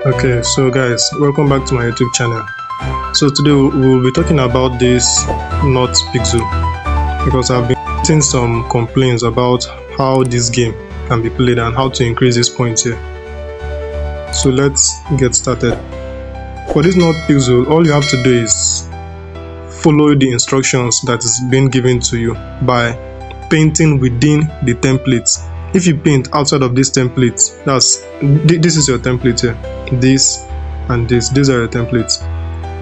Okay, so guys, welcome back to my YouTube channel. So today we will be talking about this NotPixel because I've been getting some complaints about how this game can be played and how to increase these points here. So let's get started. For this NotPixel, all you have to do is follow the instructions that is being given to you by painting within the templates. If you paint outside of this template, this is your template here, this and this, these are your templates.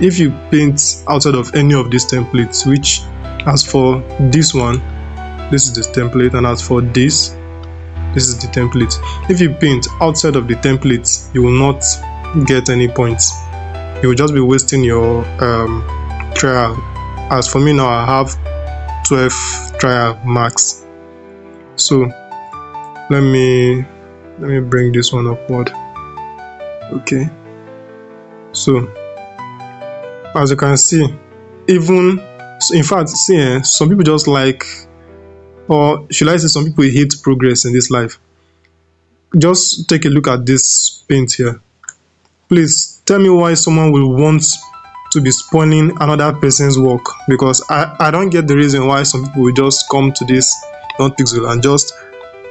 If you paint outside of any of these templates, which as for this one, this is the template, and as for this is the template. If you paint outside of the templates, you will not get any points. You will just be wasting your trial. As for me now, I have 12 trial max. So let me bring this one upward. Okay, so as you can see, even in fact, see, some people just like, or should I say some people hate progress in this life. Just take a look at this paint here. Please tell me why someone will want to be spoiling another person's work, because I don't get the reason why some people will just come to this NotPixel and just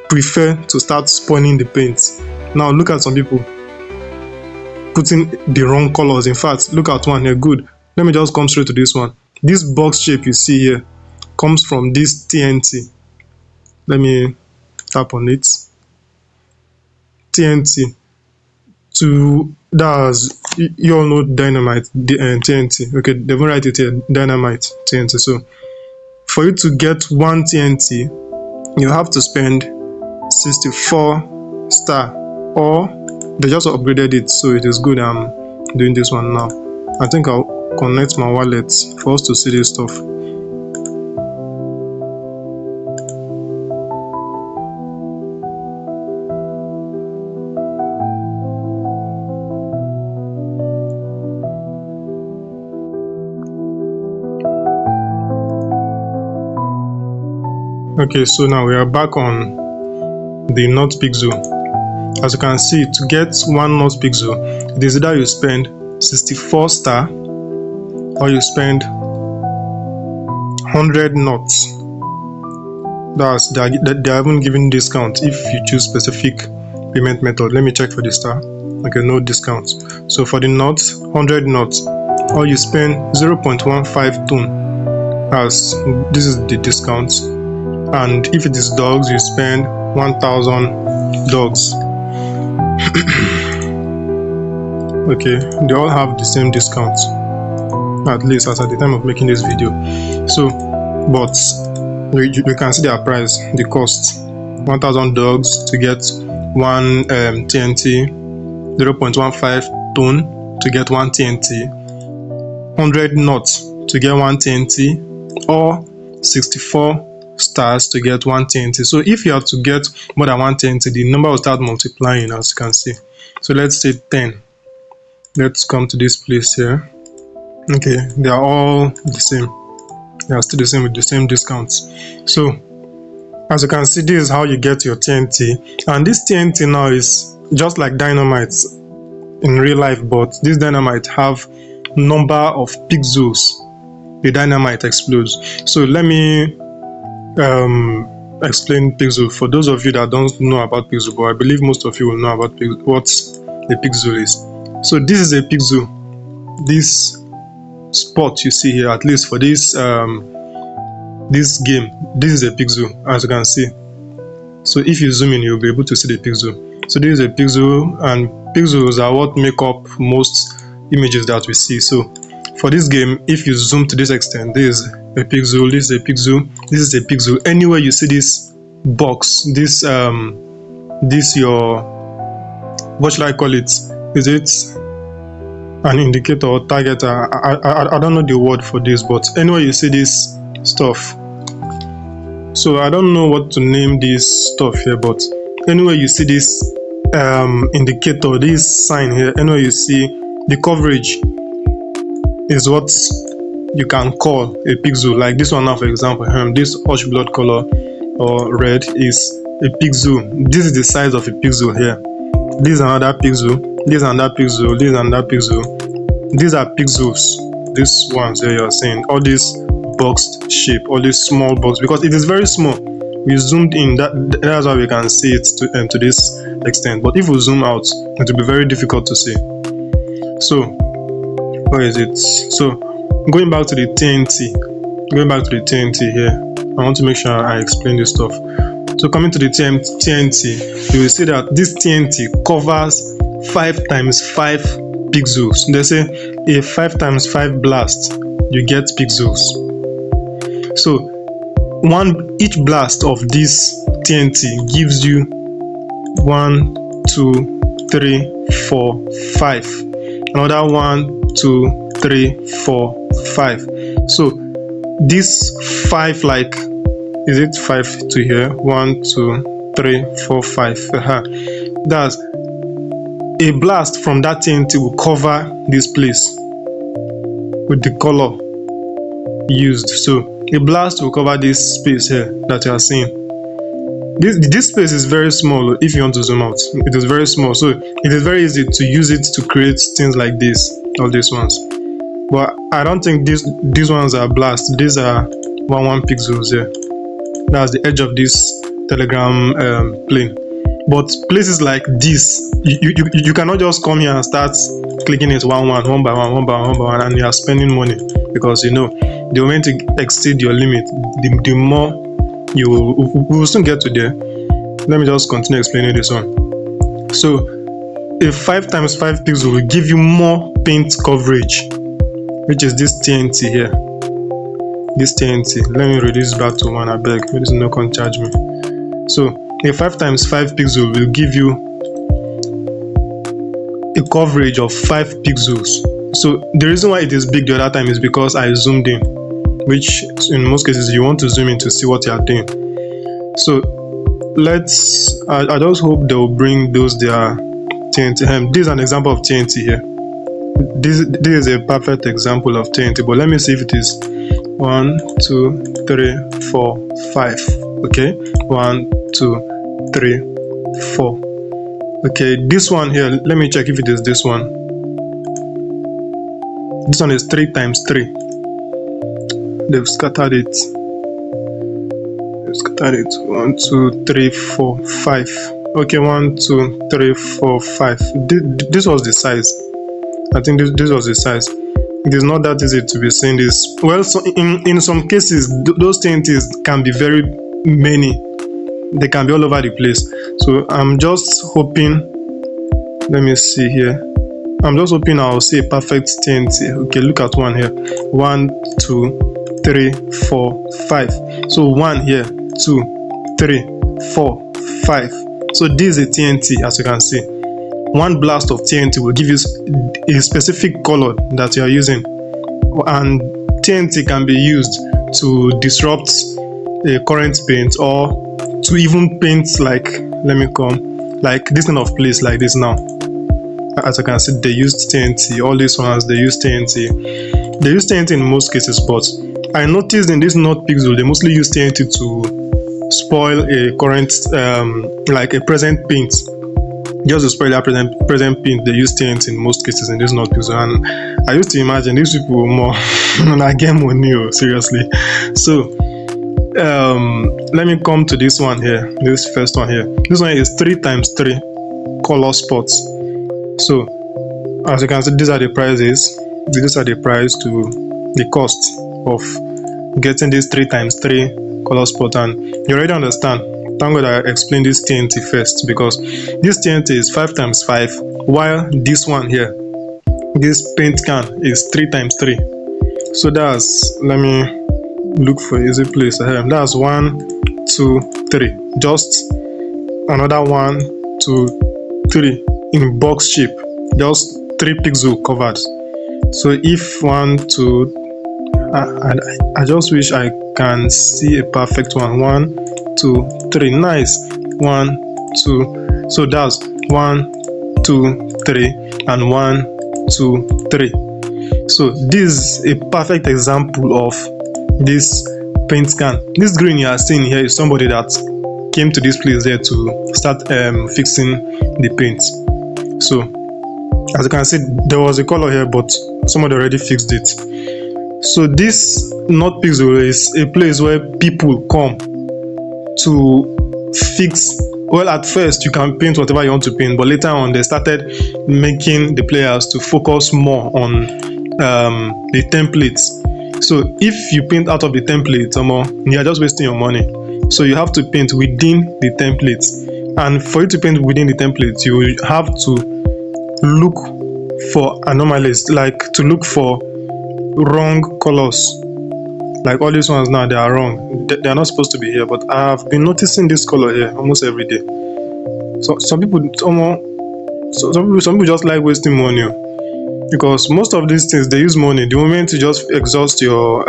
prefer to start spoiling the paint. Now look at some people putting the wrong colors. In fact, look at one here. Good. Let me just come straight to this one. This box shape you see here comes from this TNT. Let me tap on it. TNT. You all know dynamite, TNT. Okay, they will write it here, dynamite, TNT. So for you to get one TNT, you have to spend 64 star, or they just upgraded it, so it is good. I'm doing this one now. I think I'll connect my wallet for us to see this stuff. Okay, so now we are back on the NotPixel. As you can see, to get one NotPixel, it is either you spend 64 star or you spend 100 knots. They are even giving discount if you choose specific payment method. Let me check for the star. Okay, no discount. So for the knots, 100 knots, or you spend 0.15 tone, as this is the discount. And if it is dogs, you spend 1,000 dogs. Okay, they all have the same discount, at least as at the time of making this video. So, but you can see their price, the cost. 1,000 dogs to get one TNT, 0.15 tone to get one TNT, 100 knots to get one TNT, or 64 stars to get one TNT. So if you have to get more than one TNT, the number will start multiplying, as you can see. So let's say 10. Let's come to this place here. Okay, they are all the same. They are still the same with the same discounts. So as you can see, this is how you get your TNT. And this TNT now is just like dynamite in real life, but this dynamite have number of pixels the dynamite explodes. So let me explain pixel for those of you that don't know about pixel, but I believe most of you will know about what a pixel is. So this is a pixel. This spot you see here, at least for this this game, this is a pixel, as you can see. So if you zoom in, you'll be able to see the pixel. So this is a pixel, and pixels are what make up most images that we see. So for this game, if you zoom to this extent, this is a pixel, this is a pixel, this is a pixel. Anywhere you see this box, this your, what should I call it? Is it an indicator or targeter? I don't know the word for this, but anywhere you see this stuff. So I don't know what to name this stuff here, but anywhere you see this indicator, this sign here, anywhere you see the coverage is what you can call a pixel. Like this one now, for example, this orange blood color or red is a pixel. This is the size of a pixel here. This is another pixel. this and that pixel, this and that pixel. These are pixels. These ones that you're seeing, all this boxed shape, all this small box, because it is very small. We zoomed in, that's why we can see it to this extent. But if we zoom out, it will be very difficult to see. So where is it? So going back to the TNT here, I want to make sure I explain this stuff. So coming to the TNT, you will see that this TNT covers 5 times 5 pixels. They say a 5 times 5 blast, you get pixels. So each blast of this TNT gives you 1, 2, 3, 4, 5. Another 1, 2, 3, 4, 5. So this 5, like, is it 5 to here? 1, 2, 3, 4, 5. That's a blast from that TNT will cover this place with the color used. So a blast will cover this space here that you are seeing. This space is very small. If you want to zoom out, it is very small, so it is very easy to use it to create things like this, all these ones. But I don't think these ones are blast. These are 1 pixels here. That's the edge of this Telegram plane. But places like this, you cannot just come here and start clicking it one by one, and you are spending money, because you know the moment you exceed your limit, the more we will soon get to there. Let me just continue explaining this one. So a 5 times 5 pixel will give you more paint coverage, which is this TNT here. This TNT, let me reduce back to 1, I beg. Please no can charge me. So a 5 times 5 pixel will give you a coverage of 5 pixels. So the reason why it is big the other time is because I zoomed in, which in most cases you want to zoom in to see what you are doing. So I just hope they will bring those their TNT. This is an example of TNT here. This is a perfect example of TNT, but let me see if it is 1, 2, 3, 4, 5. Okay, 1, 2, 3, 4. Okay, this one here, let me check if it is this one. This one is 3 times 3. They've scattered it. 1, 2, 3, 4, 5. Okay, 1, 2, 3, 4, 5. This was the size. I think this was the size. It is not that easy to be seeing this. Well, so in some cases, those TNTs can be very many. They can be all over the place. So I'm just hoping, let me see here. I'm just hoping I'll see a perfect TNT. Okay, look at one here. 1, 2, 3, 4, 5. So 1 here, 2, 3, 4, 5. So this is a TNT, as you can see. One blast of TNT will give you a specific color that you are using, and TNT can be used to disrupt a current paint, or to even paint, like, let me come, like this kind of place like this now. As you can see, they used TNT. All these ones, they use TNT. They use TNT in most cases, but I noticed in this NotPixel, they mostly use TNT to spoil a current, like a present paint. Just to spoil that present paint, they use TNT in most cases in this NotPixel. And I used to imagine these people were more again money, seriously. So let me come to this one here. This first one here. This one is 3 times 3 color spots. So as you can see, these are the prices. These are the price to the cost of getting this 3 times 3 color spot, and you already understand. Thank God I explained this TNT first, because this TNT is 5 times 5, while this one here, this paint can, is 3 times 3. So that's, let me look for an easy place ahead. That's 1, 2, 3. Just another 1, 2, 3 in box shape. Just 3 pixels covered. So if 1, 2, I just wish I can see a perfect one. 1, 2, 3. Nice. 1, 2. So that's 1, 2, 3, and 1, 2, 3. So this is a perfect example of this paint can. This green you are seeing here is somebody that came to this place there to start fixing the paint. So As you can see, there was a color here, but somebody already fixed it. So this NotPixel is a place where people come to fix. Well, at first you can paint whatever you want to paint, but later on they started making the players to focus more on the templates. So if you paint out of the template, you are just wasting your money. So you have to paint within the template, and for you to paint within the template, you have to look for anomalies, like to look for wrong colors. Like all these ones now, they are wrong. They are not supposed to be here, but I have been noticing this color here almost every day. So some people just like wasting money, because most of these things they use money. The moment you just exhaust your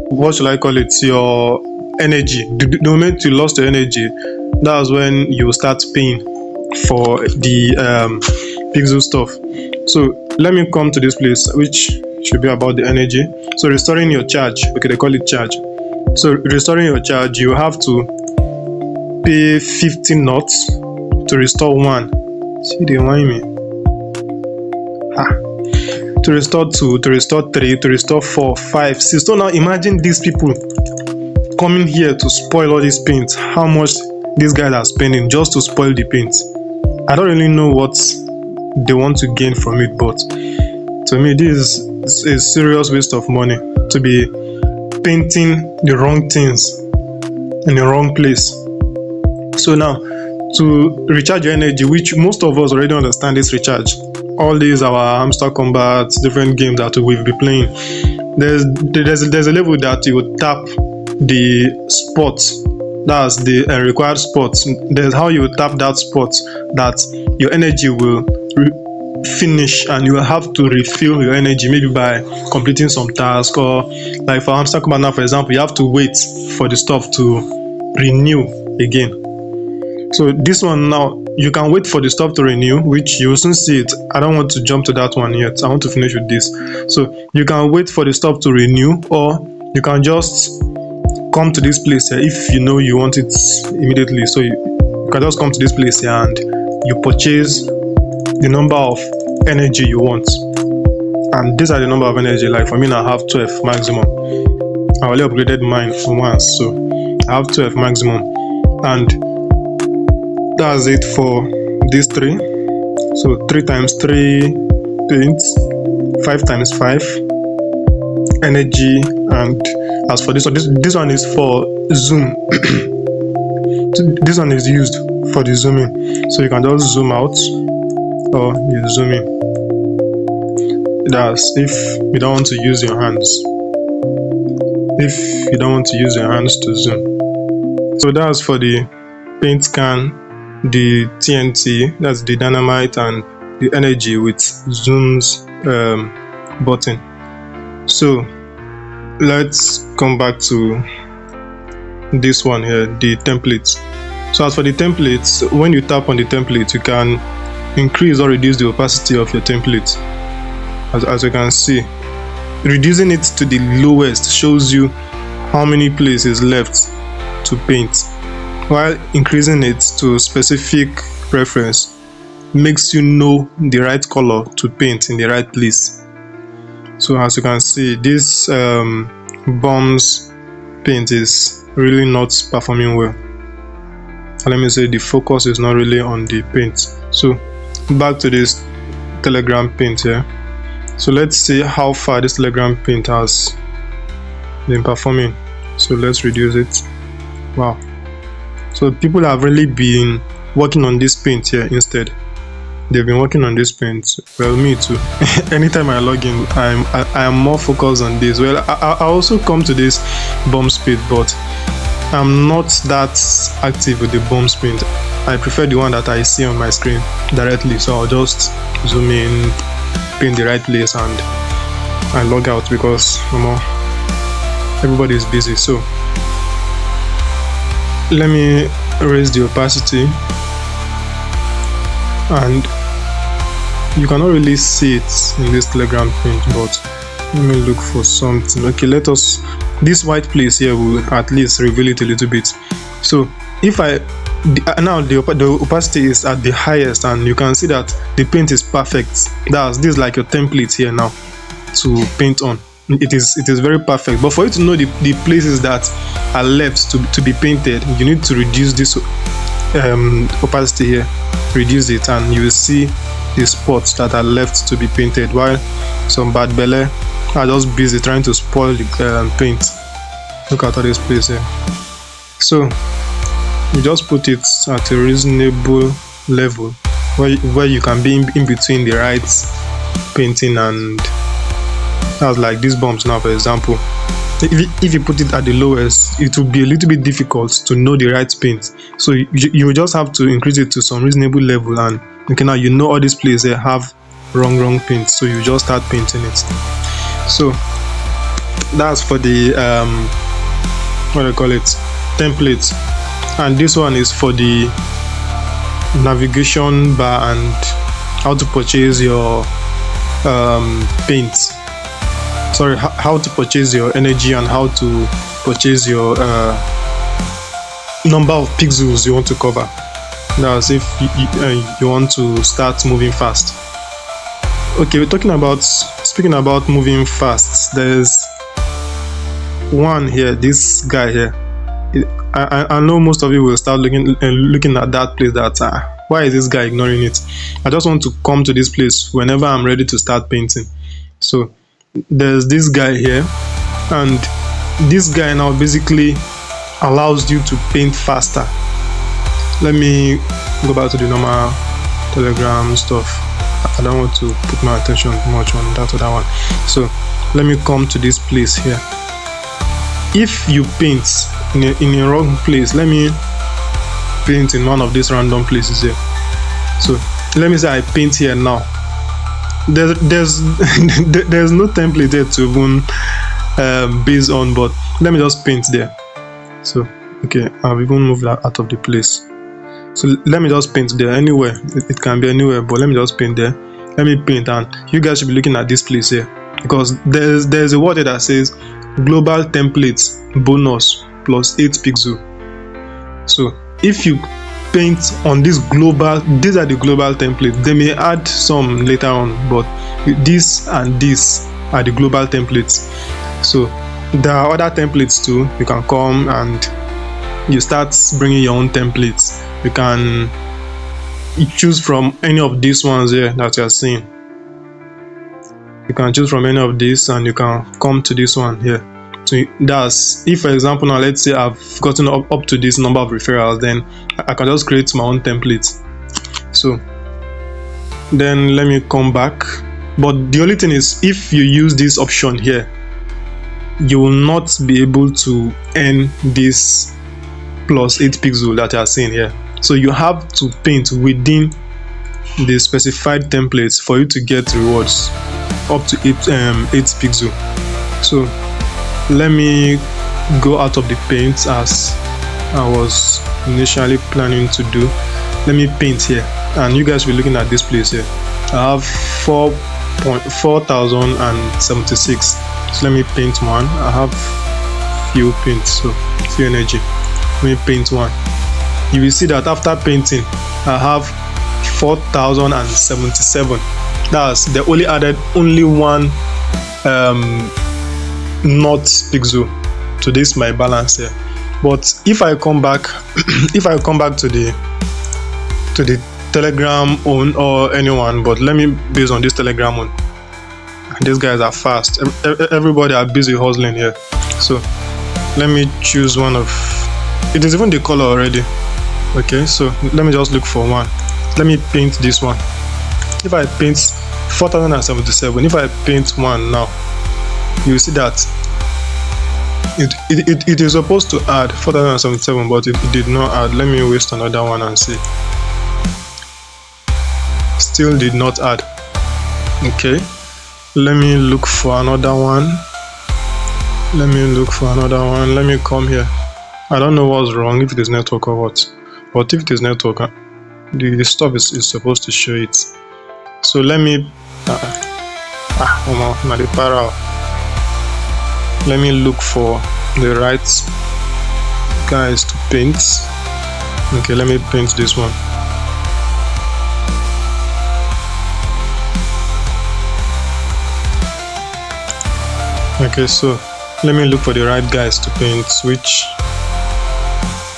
what should I call it, your energy, the moment you lost your energy, that's when you start paying for the pixel stuff. So let me come to this place, which should be about the energy. So restoring your charge, okay, they call it charge. So restoring your charge, you have to pay 50 knots to restore 1. See, they want me. To restore 2, to restore 3, to restore 4, 5, 6. So now imagine these people coming here to spoil all these paints. How much these guys are spending just to spoil the paint. I don't really know what they want to gain from it, but to me this is a serious waste of money to be painting the wrong things in the wrong place. So now, to recharge your energy, which most of us already understand this recharge, all these our hamster combat, different games that we've been playing, there's a level that you would tap the spots, that's the required spots. There's how you tap that spot that your energy will finish, and you will have to refill your energy, maybe by completing some task, or like for hamster combat now, for example, you have to wait for the stuff to renew again. So this one now, you can wait for the stuff to renew, which you will soon see it. I don't want to jump to that one yet. I want to finish with this. So you can wait for the stuff to renew, or you can just come to this place here if you know you want it immediately. So you can just come to this place here and you purchase the number of energy you want. And these are the number of energy. Like for me now, I have 12 maximum. I already upgraded mine for once, so I have 12 maximum. And that's it for these 3. So 3 times 3 paints, 5 times 5 energy. And as for this one, this one is for zoom. This one is used for the zooming, so you can just zoom out or you zoom in. That's if you don't want to use your hands. If you don't want to use your hands to zoom. So that's for the paint can, the TNT, that's the dynamite, and the energy with zooms button. So let's come back to this one here, the templates. So as for the templates, when you tap on the template, you can increase or reduce the opacity of your template. As you can see, reducing it to the lowest shows you how many places left to paint, while increasing it to specific preference makes you know the right color to paint in the right place. So as you can see, this bombs paint is really not performing well. Let me say the focus is not really on the paint. So back to this Telegram paint here. So let's see how far this Telegram paint has been performing. So let's reduce it. Wow. So people have really been working on this paint here instead. They've been working on this paint. Well, me too. Anytime I log in, I am more focused on this. Well, I also come to this bomb paint, but I'm not that active with the bomb paint. I prefer the one that I see on my screen directly. So I'll just zoom in, paint the right place, and I log out because everybody is busy. So let me raise the opacity, and you cannot really see it in this Telegram paint, but let me look for something. Okay, this white place here will at least reveal it a little bit. So if I Now the opacity is at the highest, and you can see that the paint is perfect. This is like your template here now to paint on. It is very perfect. But for you to know the places that are left to be painted, you need to reduce this opacity here, reduce it, and you will see the spots that are left to be painted, while some bad belle are just busy trying to spoil the paint. Look at all this place here. So you just put it at a reasonable level where you can be in between the right painting, and that's like these bumps now, for example. If you put it at the lowest, it will be a little bit difficult to know the right paint. So you just have to increase it to some reasonable level, and okay, now you know all these places have wrong paint, so you just start painting it. So that's for the what do you call it, template. And this one is for the navigation bar and how to purchase your paint. Sorry, how to purchase your energy and how to purchase your number of pixels you want to cover. That's if you want to start moving fast. Okay, speaking about moving fast, there's one here, this guy here. I know most of you will start looking at that place, that why is this guy ignoring it? I just want to come to this place whenever I'm ready to start painting. So there's this guy here, and this guy now basically allows you to paint faster. Let me go back to the normal Telegram stuff. I don't want to put my attention much on that other one. So let me come to this place here. If you paint in a wrong place, let me paint in one of these random places here. So let me say I paint here now. There's no template there to even base on, but let me just paint there. So okay, I've even moved that out of the place. So let me just paint there. Anywhere, it can be anywhere, but let me just paint there. Let me paint, and you guys should be looking at this place here, because there's a word there that says global templates bonus plus 8 pixel. So if you paint on this global, these are the global templates. They may add some later on, but this and this are the global templates. So there are other templates too. You can come and you start bringing your own templates. You can choose from any of these ones here that you are seeing. You can choose from any of these, and you can come to this one here. So that's, if for example now let's say I've gotten up to this number of referrals, then I can just create my own template. So then let me come back. But the only thing is, if you use this option here, you will not be able to earn this plus 8 pixel that you are seeing here. So you have to paint within the specified templates for you to get rewards up to 8 pixel. So let me go out of the paint as I was initially planning to do. Let me paint here, and you guys will be looking at this place here. I have 4,076. So let me paint one. I have few paints, so few energy. Let me paint one. You will see that after painting, I have 4,077. That's, they only added only one not pixel to this my balance here. But if I come back if I come back to the Telegram one or anyone, but let me base on this Telegram one. These guys are fast. Everybody are busy hustling here. So let me choose one of, it is even the color already. Okay, so let me just look for one. Let me paint this one. If I paint 4,077, if I paint one now, you see that it is supposed to add 4,077, but it did not add. Let me waste another one and see. Still did not add. Okay, let me look for another one. Let me come here. I don't know what's wrong, if it is network or what, but if it is network, the stuff is supposed to show it. So let me let me look for the right guys to paint. Okay, let me paint this one. Okay, so let me look for the right guys to paint, which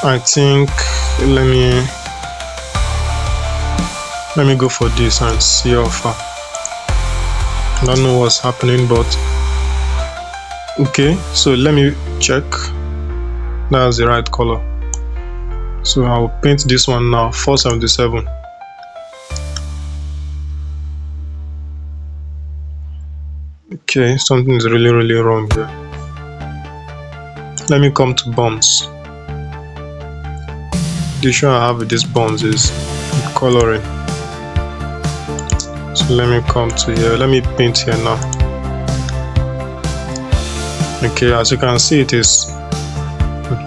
I think let me go for this and see how far. I don't know what's happening, but okay, so let me check. That's the right color. So I'll paint this one now, 477. Okay, something is really wrong here. Let me come to bombs. The issue I have with these bombs is coloring. So let me come to here. Let me paint here now. Okay, as you can see, it is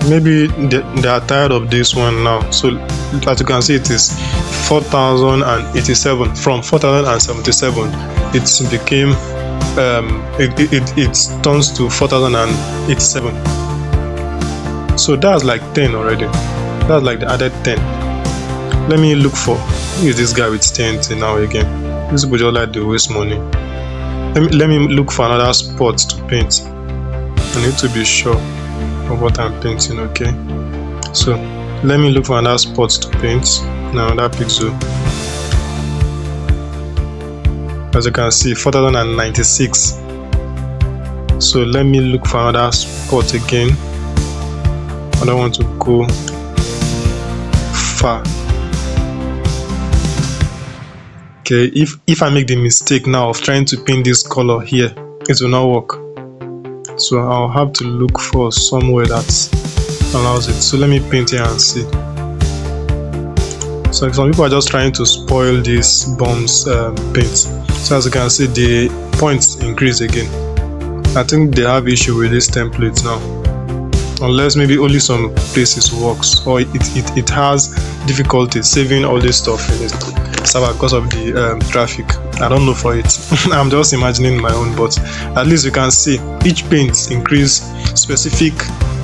maybe they are tired of this one now. So as you can see, it is 4087. From 4077 it became it turns to 4087. So that's like 10 already. That's like the added 10. Let me look for who is this guy with 10 now again. This people just like to waste money. Let me look for another spot to paint. I need to be sure of what I'm painting. Okay, so let me look for another spot to paint. Now that pixel, as you can see, 4096. So let me look for another spot again. I don't want to go far. Okay, if I make the mistake now of trying to paint this color here, it will not work. So I'll have to look for somewhere that allows it. So let me paint here and see. So some people are just trying to spoil this bombs paint. So as you can see, the points increase again. I think they have issue with this template now, unless maybe only some places works, or it has difficulty saving all this stuff in it server because of the traffic. I don't know for it. I'm just imagining my own, but at least you can see each paint increase specific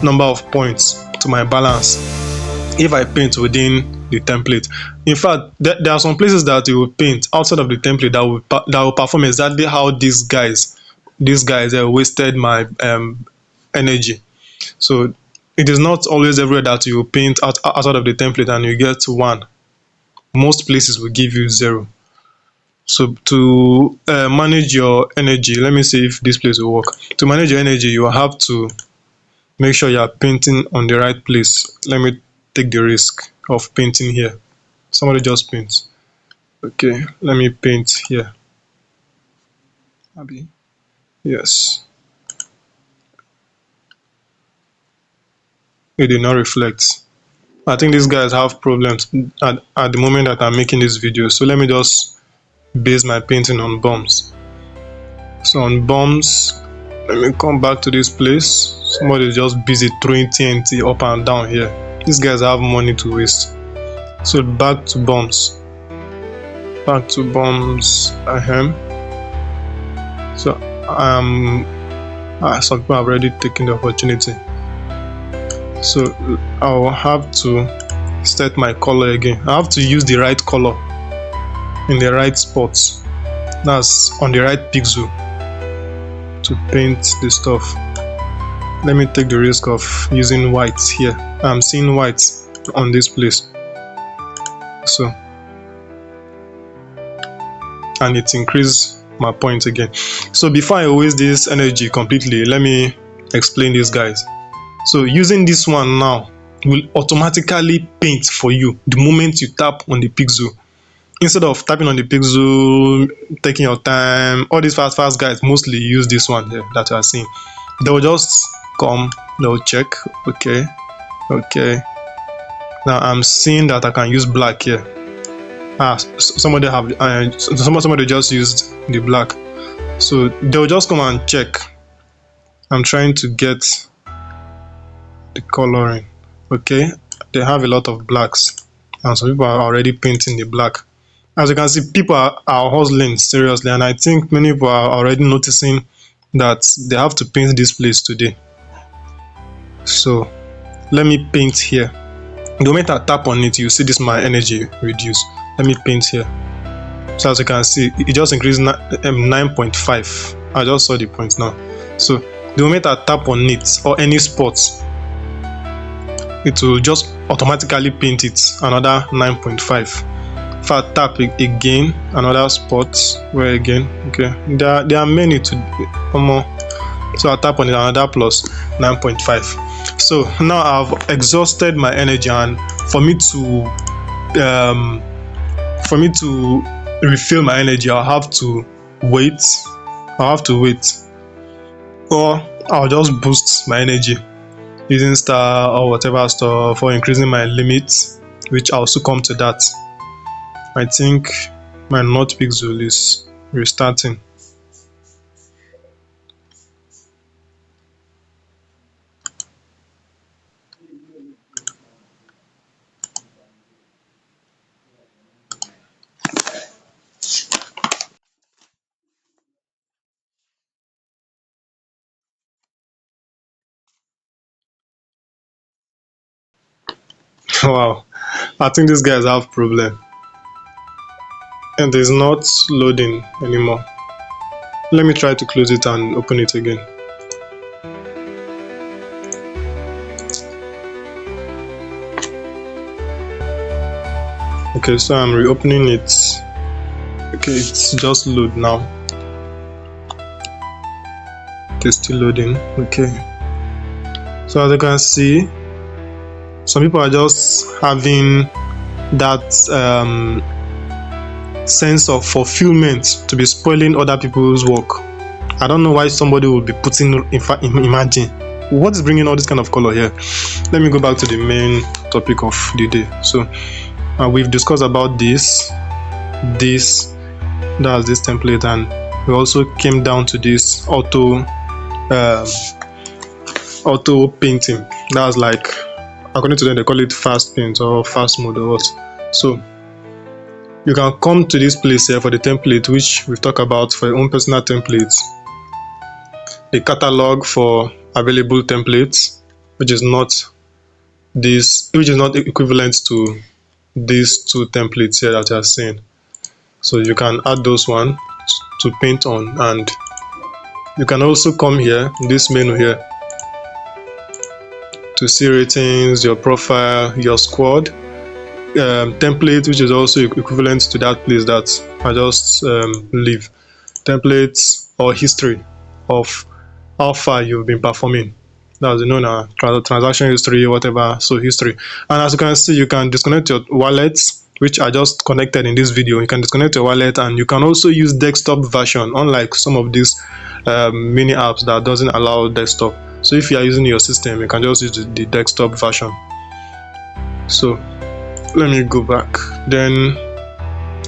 number of points to my balance if I paint within the template. In fact, there are some places that you will paint outside of the template that will perform exactly how these guys wasted my energy. So it is not always everywhere that you paint outside of the template and you get 1. Most places will give you 0. So to manage your energy, let me see if this place will work. To manage your energy, you have to make sure you are painting on the right place. Let me take the risk of painting here. Somebody just paint. Okay, let me paint here. Abby. Yes. It did not reflect. I think these guys have problems at the moment that I'm making this video. So let me just base my painting on bombs. So on bombs, let me come back to this place. Somebody is just busy throwing TNT up and down here. These guys have money to waste. So back to bombs. Back to bombs. So some people have already taken the opportunity. So I'll have to set my color again. I have to use the right color in the right spots. That's on the right pixel to paint the stuff. Let me take the risk of using white here. I'm seeing white on this place. So, and it increased my points again. So before I waste this energy completely, let me explain this, guys. So using this one now will automatically paint for you the moment you tap on the pixel. Instead of tapping on the pixel, taking your time, all these fast guys mostly use this one here that you are seeing. They'll just come, they'll check. Okay. Now I'm seeing that I can use black here. Somebody just used the black. So they'll just come and check. I'm trying to get the coloring. Okay, they have a lot of blacks and some people are already painting the black. As you can see, people are hustling seriously, and I think many people are already noticing that they have to paint this place today. So let me paint here. The moment I tap on it, you see this my energy reduce. Let me paint here. So as you can see, it just increased 9.5. I just saw the point now. So the moment I tap on it or any spot, it will just automatically paint it another 9.5. If I tap again, another spot, where again, okay, there are many to more. So I tap on it, another plus 9.5. So now I've exhausted my energy, and for me to refill my energy, I'll have to wait. Or I'll just boost my energy using star or whatever stuff, for increasing my limit, which I'll also come to that. I think my NotPixel is restarting. Wow, I think these guys have problem, and it's not loading anymore. Let me try to close it and open it again. Okay, so I'm reopening it. Okay, it's just load now. Okay, still loading. Okay, so as you can see, some people are just having that sense of fulfillment to be spoiling other people's work. I don't know why somebody will be putting, imagine what is bringing all this kind of color here. Let me go back to the main topic of the day. So we've discussed about this, that's this template, and we also came down to this auto painting. That's like, according to them, they call it fast paint or fast mode or what. So you can come to this place here for the template, which we've talked about for your own personal templates. The catalog for available templates, which is not equivalent to these two templates here that you are seeing. So you can add those one to paint on, and you can also come here, this menu here, to see ratings, your profile, your squad, template, which is also equivalent to that place that I just leave, templates, or history of how far you've been performing. That's now transaction history, whatever. So history. And as you can see, you can disconnect your wallet, which I just connected in this video. You can disconnect your wallet, and you can also use desktop version, unlike some of these mini apps that doesn't allow desktop. So if you are using your system, you can just use the desktop version. So let me go back. Then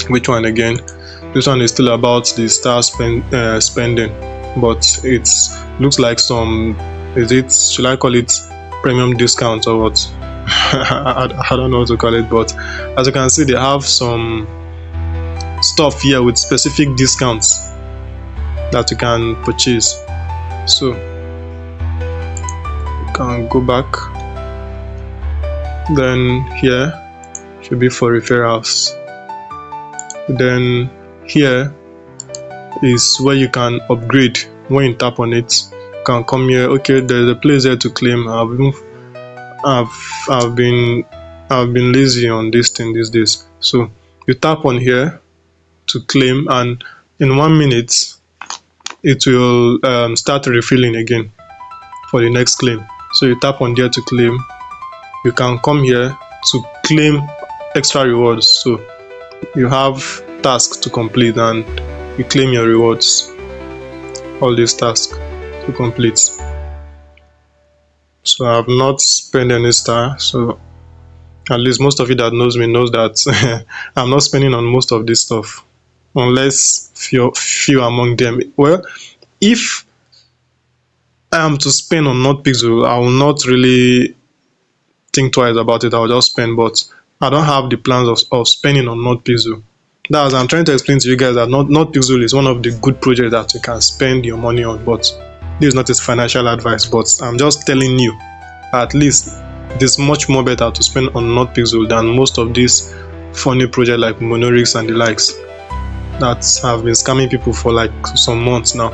which one again? This one is still about the star spending, but it looks like some, should I call it premium discount or what? I don't know what to call it, but as you can see, they have some stuff here with specific discounts that you can purchase. So you can go back. Then here should be for referrals. Then here is where you can upgrade. When you tap on it, you can come here. Okay, there's a place there to claim. I've been lazy on this thing these days. So you tap on here to claim, and in 1 minute it will start refilling again for the next claim. So you tap on there to claim. You can come here to claim extra rewards. So you have tasks to complete, and you claim your rewards. All these tasks to complete. So I have not spent any star, so at least most of you that knows me knows that I'm not spending on most of this stuff, unless few among them. Well, if I am to spend on NotPixel, I will not really think twice about it. I'll just spend, but I don't have the plans of spending on NotPixel. That's, I'm trying to explain to you guys that NotPixel is one of the good projects that you can spend your money on, but this is not a financial advice, but I'm just telling you, at least it is much more better to spend on NotPixel than most of these funny projects like Monorix and the likes that have been scamming people for like some months now.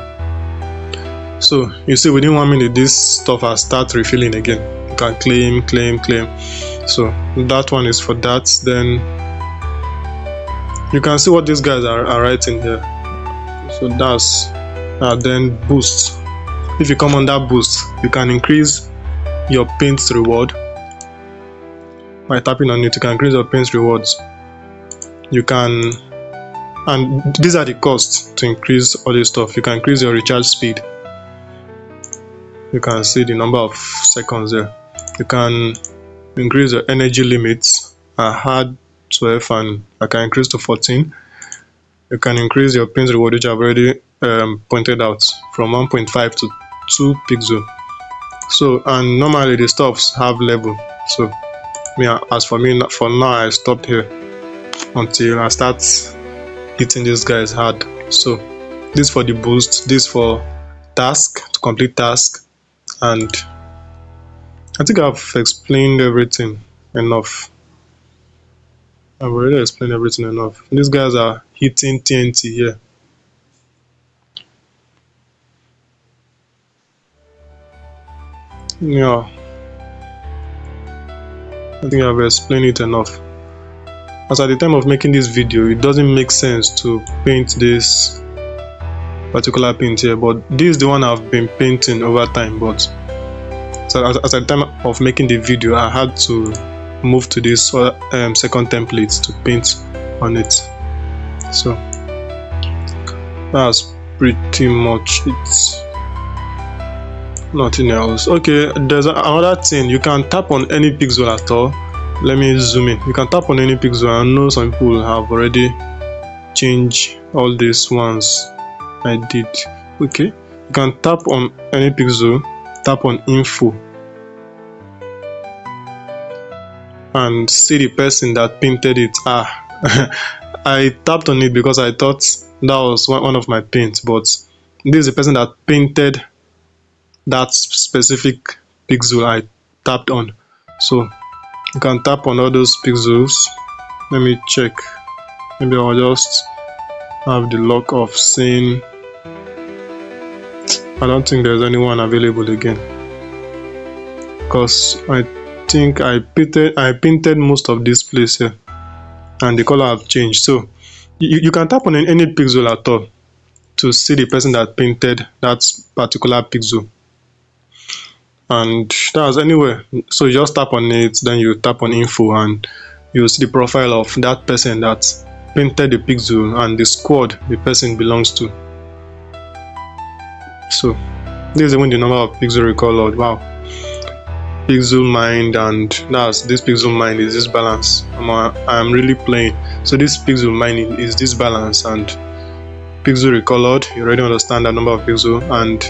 So you see, within 1 minute this stuff has started refilling again. You can claim. So that one is for that. Then you can see what these guys are writing here. So that's then boost. If you come under boost, you can increase your paint reward by tapping on it. You can increase your paint rewards. You can, and these are the costs to increase all this stuff. You can increase your recharge speed. You can see the number of seconds there. You can increase your energy limits. I had 12 and I can increase to 14. You can increase your paint reward, which I've already pointed out, from 1.5 to 2 pixel. So, and normally the stuffs have level. So as for me, for now, I stopped here until I start hitting these guys hard. So this for the boost, this for task, to complete task, and I think I've explained everything enough. I've already explained everything enough. These guys are hitting TNT here. Yeah, I think I've explained it enough. As at the time of making this video, it doesn't make sense to paint this particular paint here, but this is the one I've been painting over time. But so as at the time of making the video, I had to move to this second template to paint on it. So that's pretty much it. Nothing else. Okay, there's another thing. You can tap on any pixel at all. Let me zoom in. You can tap on any pixel. I know some people have already changed all these ones I did. Okay, you can tap on any pixel, tap on info, and see the person that painted it. I tapped on it because I thought that was one of my paints, but this is the person that painted that specific pixel I tapped on. So you can tap on all those pixels. Let me check. Maybe I'll just have the luck of seeing. I don't think there's anyone available again, because I think I painted most of this place here and the color have changed. So you can tap on any pixel at all to see the person that painted that particular pixel, and that's anywhere. So you just tap on it, then you tap on info, and you see the profile of that person that painted the pixel and the squad the person belongs to. So this is even the number of pixel recolored. Wow, pixel mind, and that's this pixel mind is this balance. I'm really playing. So this pixel mind is this balance, and pixel recolored, you already understand that number of pixel, and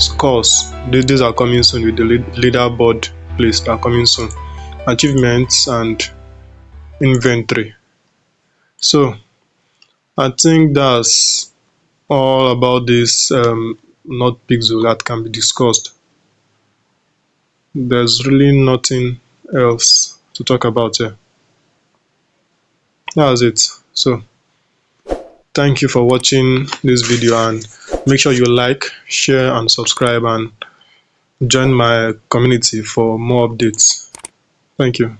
scores, these are coming soon with the leaderboard place, are coming soon, achievements and inventory. So I think that's all about this NotPixel that can be discussed. There's really nothing else to talk about here. That's it. So thank you for watching this video, and make sure you like, share and subscribe, and join my community for more updates. Thank you.